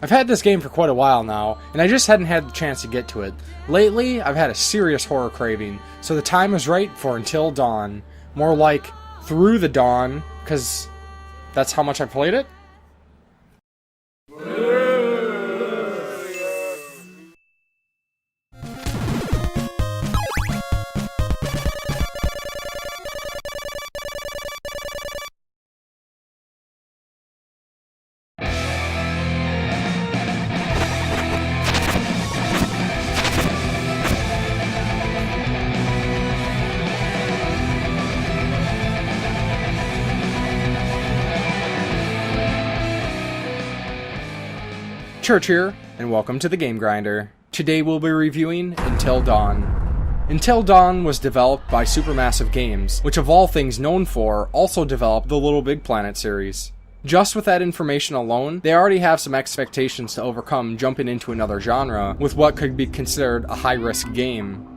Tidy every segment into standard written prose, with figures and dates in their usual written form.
I've had this game for quite a while now, and I just hadn't had the chance to get to it. Lately, I've had a serious horror craving, so the time was right for Until Dawn. More like Through the Dawn, because that's how much I played it? Church here, and welcome to the Game Grinder. Today we'll be reviewing Until Dawn. Until Dawn was developed by Supermassive Games, which of all things known for, also developed the Little Big Planet series. Just with that information alone, they already have some expectations to overcome jumping into another genre with what could be considered a high-risk game.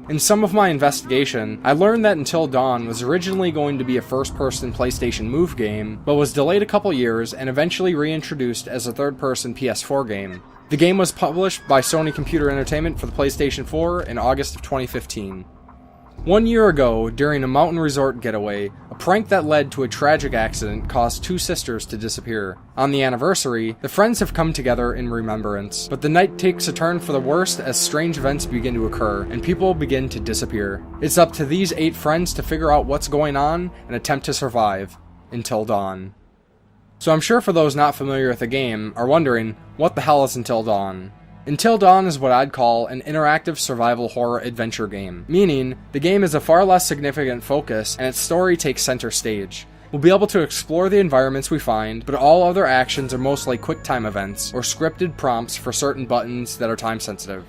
In some of my investigation, I learned that Until Dawn was originally going to be a first-person PlayStation Move game, but was delayed a couple years and eventually reintroduced as a third-person PS4 game. The game was published by Sony Computer Entertainment for the PlayStation 4 in August of 2015. 1 year ago, during a mountain resort getaway, a prank that led to a tragic accident caused two sisters to disappear. On the anniversary, the friends have come together in remembrance, but the night takes a turn for the worst as strange events begin to occur, and people begin to disappear. It's up to these 8 friends to figure out what's going on and attempt to survive until dawn. So I'm sure for those not familiar with the game are wondering, what the hell is Until Dawn? Until Dawn is what I'd call an interactive survival horror adventure game, meaning the game is a far less significant focus and its story takes center stage. We'll be able to explore the environments we find, but all other actions are mostly quick-time events or scripted prompts for certain buttons that are time-sensitive.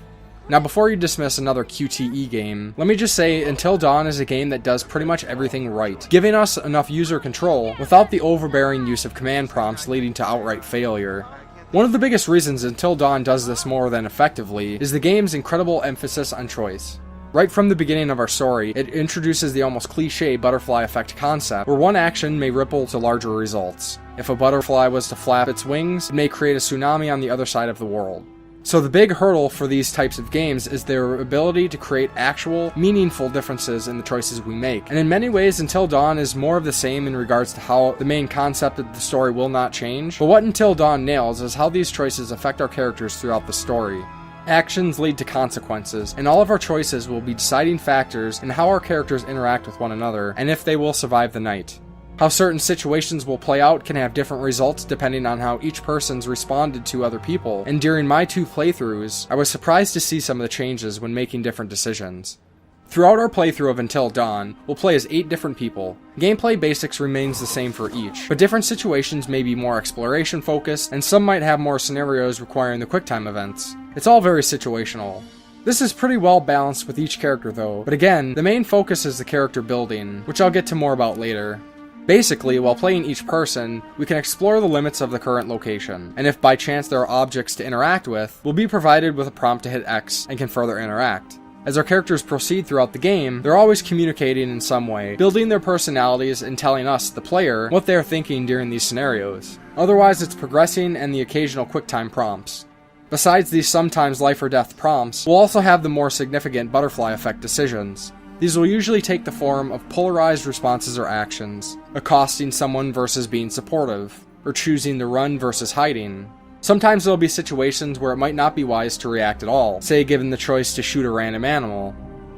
Now before you dismiss another QTE game, let me just say Until Dawn is a game that does pretty much everything right, giving us enough user control without the overbearing use of command prompts leading to outright failure. One of the biggest reasons Until Dawn does this more than effectively is the game's incredible emphasis on choice. Right from the beginning of our story, it introduces the almost cliché butterfly effect concept, where one action may ripple to larger results. If a butterfly was to flap its wings, it may create a tsunami on the other side of the world. So the big hurdle for these types of games is their ability to create actual, meaningful differences in the choices we make. And in many ways, Until Dawn is more of the same in regards to how the main concept of the story will not change, but what Until Dawn nails is how these choices affect our characters throughout the story. Actions lead to consequences, and all of our choices will be deciding factors in how our characters interact with one another, and if they will survive the night. How certain situations will play out can have different results depending on how each person's responded to other people, and during my 2 playthroughs, I was surprised to see some of the changes when making different decisions. Throughout our playthrough of Until Dawn, we'll play as 8 different people. Gameplay basics remains the same for each, but different situations may be more exploration focused, and some might have more scenarios requiring the QuickTime events. It's all very situational. This is pretty well balanced with each character though, but again, the main focus is the character building, which I'll get to more about later. Basically, while playing each person, we can explore the limits of the current location, and if by chance there are objects to interact with, we'll be provided with a prompt to hit X and can further interact. As our characters proceed throughout the game, they're always communicating in some way, building their personalities and telling us, the player, what they're thinking during these scenarios. Otherwise, it's progressing and the occasional QuickTime prompts. Besides these sometimes life or death prompts, we'll also have the more significant butterfly effect decisions. These will usually take the form of polarized responses or actions, accosting someone versus being supportive, or choosing to run versus hiding. Sometimes there'll be situations where it might not be wise to react at all, say given the choice to shoot a random animal.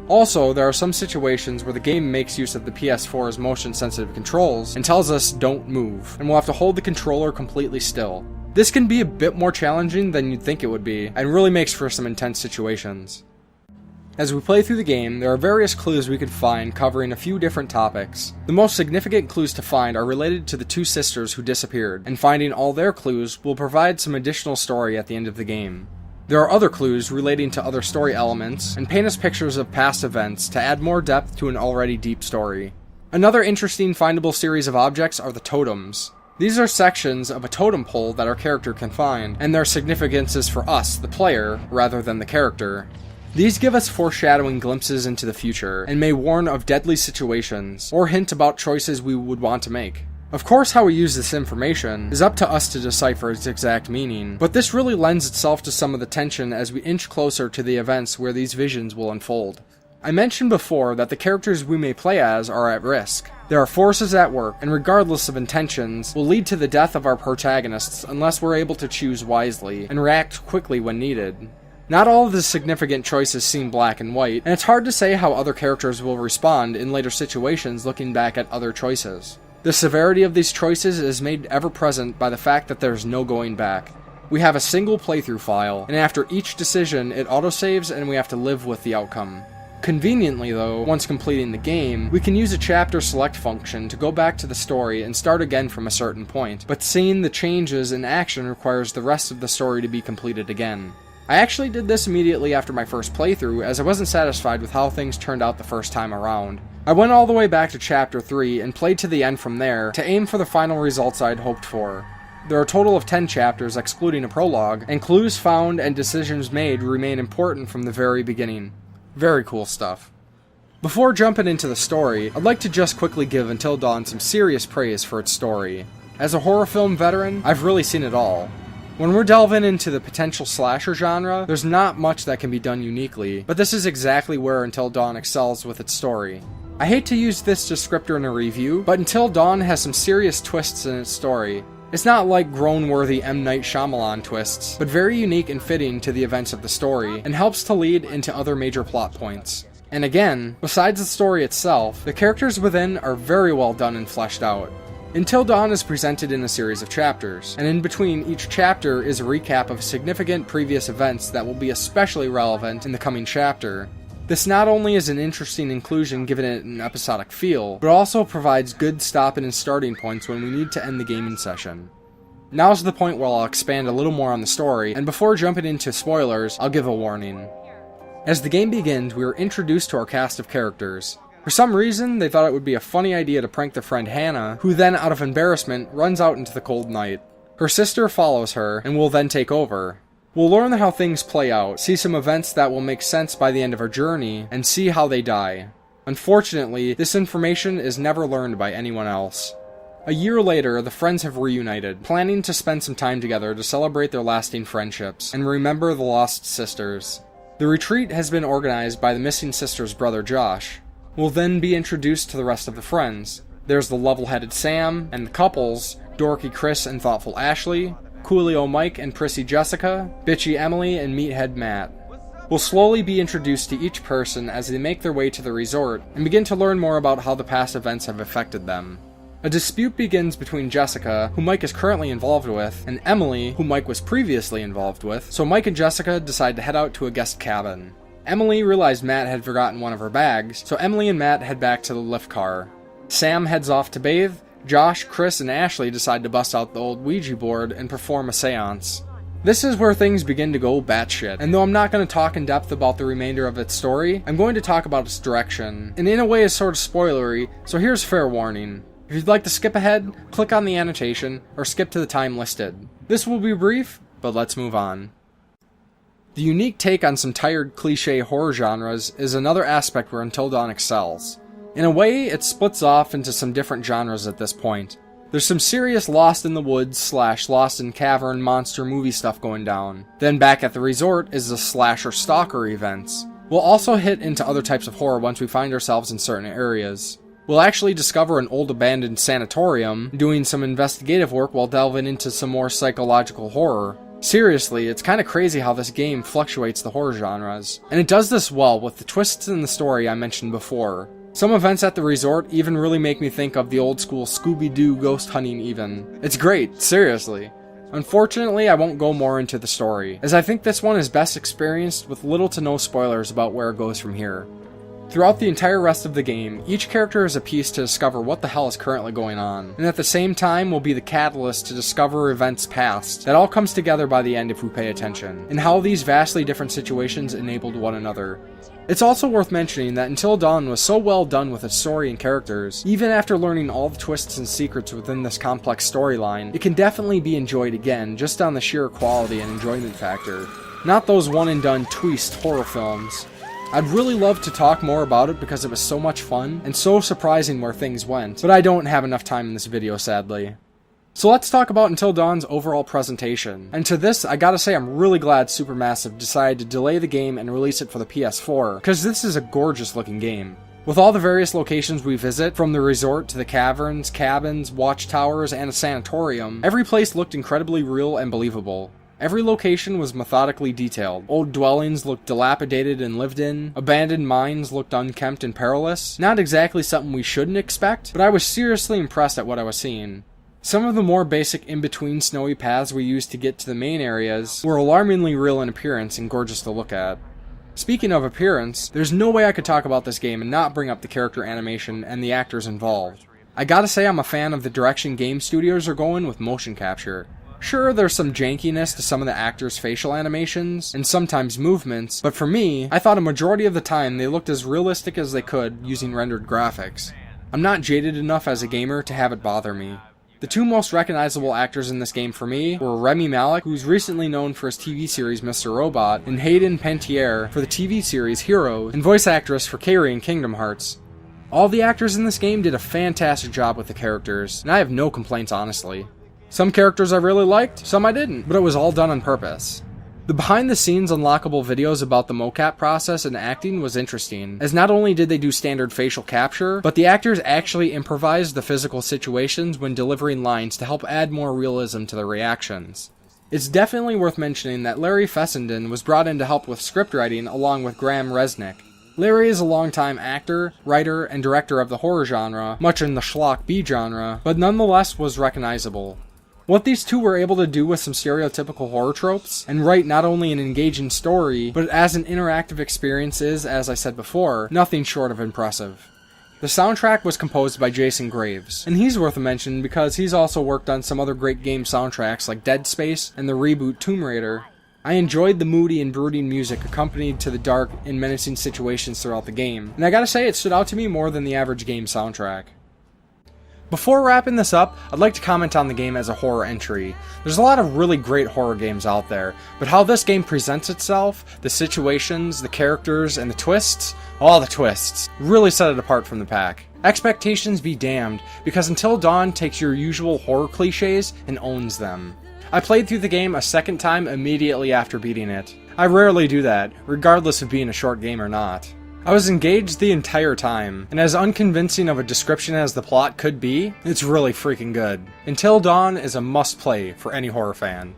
Also, there are some situations where the game makes use of the PS4's motion-sensitive controls and tells us don't move, and we'll have to hold the controller completely still. This can be a bit more challenging than you'd think it would be, and really makes for some intense situations. As we play through the game, there are various clues we can find covering a few different topics. The most significant clues to find are related to the 2 sisters who disappeared, and finding all their clues will provide some additional story at the end of the game. There are other clues relating to other story elements, and paint us pictures of past events to add more depth to an already deep story. Another interesting findable series of objects are the totems. These are sections of a totem pole that our character can find, and their significance is for us, the player, rather than the character. These give us foreshadowing glimpses into the future, and may warn of deadly situations, or hint about choices we would want to make. Of course, how we use this information is up to us to decipher its exact meaning, but this really lends itself to some of the tension as we inch closer to the events where these visions will unfold. I mentioned before that the characters we may play as are at risk. There are forces at work, and regardless of intentions, will lead to the death of our protagonists unless we're able to choose wisely and react quickly when needed. Not all of the significant choices seem black and white, and it's hard to say how other characters will respond in later situations looking back at other choices. The severity of these choices is made ever present by the fact that there's no going back. We have a single playthrough file, and after each decision it autosaves and we have to live with the outcome. Conveniently though, once completing the game, we can use a chapter select function to go back to the story and start again from a certain point, but seeing the changes in action requires the rest of the story to be completed again. I actually did this immediately after my first playthrough as I wasn't satisfied with how things turned out the first time around. I went all the way back to chapter 3 and played to the end from there to aim for the final results I'd hoped for. There are a total of 10 chapters excluding a prologue, and clues found and decisions made remain important from the very beginning. Very cool stuff. Before jumping into the story, I'd like to just quickly give Until Dawn some serious praise for its story. As a horror film veteran, I've really seen it all. When we're delving into the potential slasher genre, there's not much that can be done uniquely, but this is exactly where Until Dawn excels with its story. I hate to use this descriptor in a review, but Until Dawn has some serious twists in its story. It's not like groan-worthy M. Night Shyamalan twists, but very unique and fitting to the events of the story, and helps to lead into other major plot points. And again, besides the story itself, the characters within are very well done and fleshed out. Until Dawn is presented in a series of chapters, and in between each chapter is a recap of significant previous events that will be especially relevant in the coming chapter. This not only is an interesting inclusion given it an episodic feel, but also provides good stopping and starting points when we need to end the gaming session. Now's the point where I'll expand a little more on the story, and before jumping into spoilers, I'll give a warning. As the game begins, we are introduced to our cast of characters. For some reason, they thought it would be a funny idea to prank their friend Hannah, who then, out of embarrassment, runs out into the cold night. Her sister follows her, and will then take over. We'll learn how things play out, see some events that will make sense by the end of our journey, and see how they die. Unfortunately, this information is never learned by anyone else. A year later, the friends have reunited, planning to spend some time together to celebrate their lasting friendships, and remember the lost sisters. The retreat has been organized by the missing sister's brother Josh. We'll then be introduced to the rest of the friends. There's the level-headed Sam, and the couples, dorky Chris and thoughtful Ashley, Coolio Mike and Prissy Jessica, Bitchy Emily and Meathead Matt. We'll slowly be introduced to each person as they make their way to the resort, and begin to learn more about how the past events have affected them. A dispute begins between Jessica, who Mike is currently involved with, and Emily, who Mike was previously involved with, so Mike and Jessica decide to head out to a guest cabin. Emily realized Matt had forgotten one of her bags, so Emily and Matt head back to the lift car. Sam heads off to bathe. Josh, Chris, and Ashley decide to bust out the old Ouija board and perform a seance. This is where things begin to go batshit, and though I'm not going to talk in depth about the remainder of its story, I'm going to talk about its direction, and in a way is sort of spoilery, so here's fair warning. If you'd like to skip ahead, click on the annotation, or skip to the time listed. This will be brief, but let's move on. The unique take on some tired cliché horror genres is another aspect where Until Dawn excels. In a way, it splits off into some different genres at this point. There's some serious Lost in the Woods / Lost in Cavern monster movie stuff going down. Then back at the resort is the slasher stalker events. We'll also hit into other types of horror once we find ourselves in certain areas. We'll actually discover an old abandoned sanatorium, doing some investigative work while delving into some more psychological horror. Seriously, it's kinda crazy how this game fluctuates the horror genres. And it does this well with the twists in the story I mentioned before. Some events at the resort even really make me think of the old school Scooby-Doo ghost hunting even. It's great, seriously. Unfortunately, I won't go more into the story, as I think this one is best experienced with little to no spoilers about where it goes from here. Throughout the entire rest of the game, each character is a piece to discover what the hell is currently going on, and at the same time will be the catalyst to discover events past that all comes together by the end if we pay attention, and how these vastly different situations enabled one another. It's also worth mentioning that Until Dawn was so well done with its story and characters, even after learning all the twists and secrets within this complex storyline, it can definitely be enjoyed again just on the sheer quality and enjoyment factor. Not those one and done twist horror films. I'd really love to talk more about it because it was so much fun and so surprising where things went, but I don't have enough time in this video, sadly. So let's talk about Until Dawn's overall presentation. And to this, I gotta say I'm really glad Supermassive decided to delay the game and release it for the PS4, because this is a gorgeous looking game. With all the various locations we visit, from the resort to the caverns, cabins, watchtowers, and a sanatorium, every place looked incredibly real and believable. Every location was methodically detailed. Old dwellings looked dilapidated and lived in. Abandoned mines looked unkempt and perilous. Not exactly something we shouldn't expect, but I was seriously impressed at what I was seeing. Some of the more basic in-between snowy paths we used to get to the main areas were alarmingly real in appearance and gorgeous to look at. Speaking of appearance, there's no way I could talk about this game and not bring up the character animation and the actors involved. I gotta say I'm a fan of the direction game studios are going with motion capture. Sure, there's some jankiness to some of the actors' facial animations, and sometimes movements, but for me, I thought a majority of the time they looked as realistic as they could using rendered graphics. I'm not jaded enough as a gamer to have it bother me. The two most recognizable actors in this game for me were Rami Malek, who's recently known for his TV series Mr. Robot, and Hayden Panettiere for the TV series Heroes, and voice actress for Kairi in Kingdom Hearts. All the actors in this game did a fantastic job with the characters, and I have no complaints honestly. Some characters I really liked, some I didn't, but it was all done on purpose. The behind-the-scenes unlockable videos about the mocap process and acting was interesting, as not only did they do standard facial capture, but the actors actually improvised the physical situations when delivering lines to help add more realism to their reactions. It's definitely worth mentioning that Larry Fessenden was brought in to help with script writing along with Graham Resnick. Larry is a longtime actor, writer, and director of the horror genre, much in the schlock B genre, but nonetheless was recognizable. What these two were able to do with some stereotypical horror tropes, and write not only an engaging story, but as an interactive experience is, as I said before, nothing short of impressive. The soundtrack was composed by Jason Graves, and he's worth a mention because he's also worked on some other great game soundtracks like Dead Space and the reboot Tomb Raider. I enjoyed the moody and brooding music accompanied to the dark and menacing situations throughout the game, and I gotta say it stood out to me more than the average game soundtrack. Before wrapping this up, I'd like to comment on the game as a horror entry. There's a lot of really great horror games out there, but how this game presents itself, the situations, the characters, and the twists, all the twists, really set it apart from the pack. Expectations be damned, because Until Dawn takes your usual horror cliches and owns them. I played through the game a second time immediately after beating it. I rarely do that, regardless of being a short game or not. I was engaged the entire time, and as unconvincing of a description as the plot could be, it's really freaking good. Until Dawn is a must-play for any horror fan.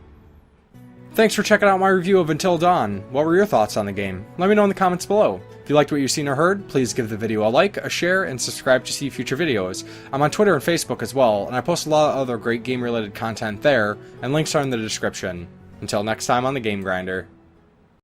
Thanks for checking out my review of Until Dawn. What were your thoughts on the game? Let me know in the comments below. If you liked what you've seen or heard, please give the video a like, a share, and subscribe to see future videos. I'm on Twitter and Facebook as well, and I post a lot of other great game-related content there, and links are in the description. Until next time on the Game Grinder.